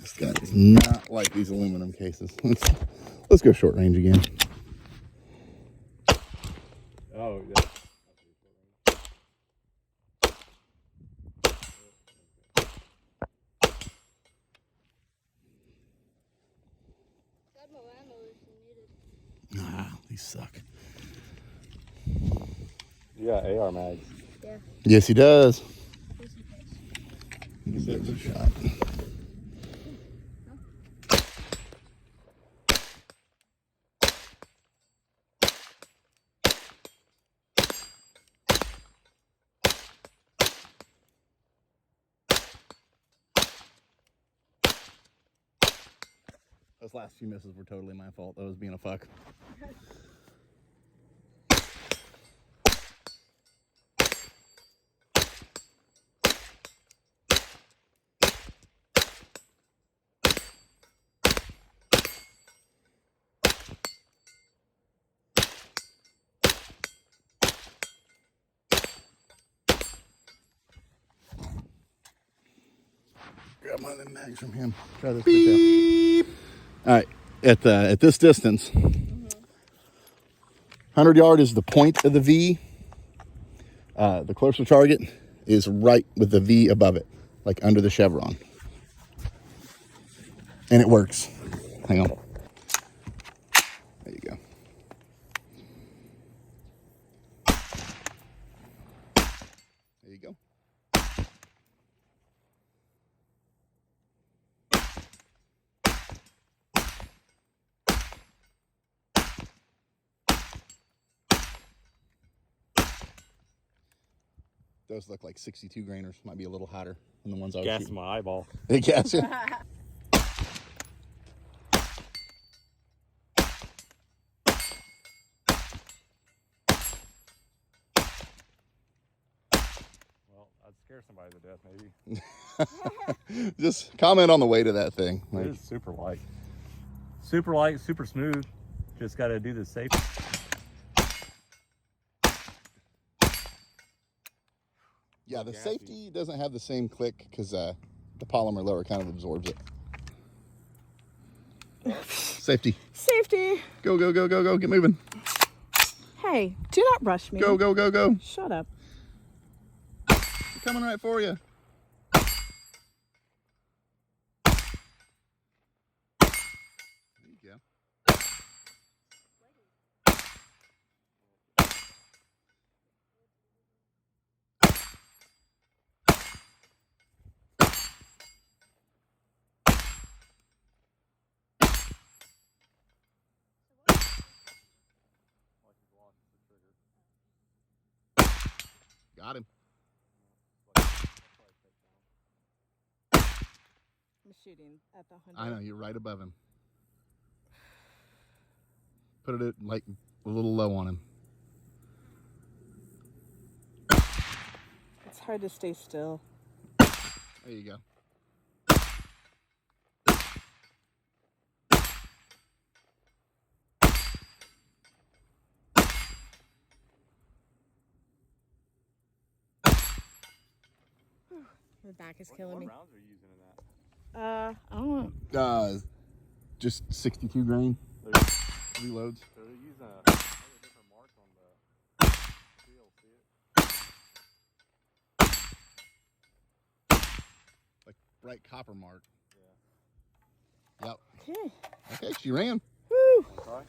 This guy does not like these aluminum cases. Let's go short range again. Oh, yeah. Nah, these suck. Yeah, AR mags. Yeah. Yes, he does. Give it a shot. Those last few misses were totally my fault. That was being a fuck. Grab one of them mags from him. Try this. Beep. All right, at this distance, 100 yard is the point of the V. The closer target is right with the V above it, like under the chevron, and it works. Hang on. There you go. There you go. Those look like 62 grainers. Might be a little hotter than the ones I was Gas shooting. my eyeball. They gas you. Well, I'd scare somebody to death, maybe. Just comment on the weight of that thing. It is super light. Super light, super smooth. Just got to do the safety. Yeah, the safety doesn't have the same click because the polymer lower kind of absorbs it. Safety. Safety. Go, go, go, go, go. Get moving. Hey, do not rush me. Go, go, go, go. Shut up. They're coming right for you. There you go. Got him. I'm shooting at the 100. I know, you're right above him. Put it like a little low on him. It's hard to stay still. There you go. My back is killing me. What rounds are you using in that? I don't know. Just 62 grain. Reloads. So they're using a different mark on the seal, see it? Like bright copper mark. Yeah. Yep. Okay. Okay, she ran.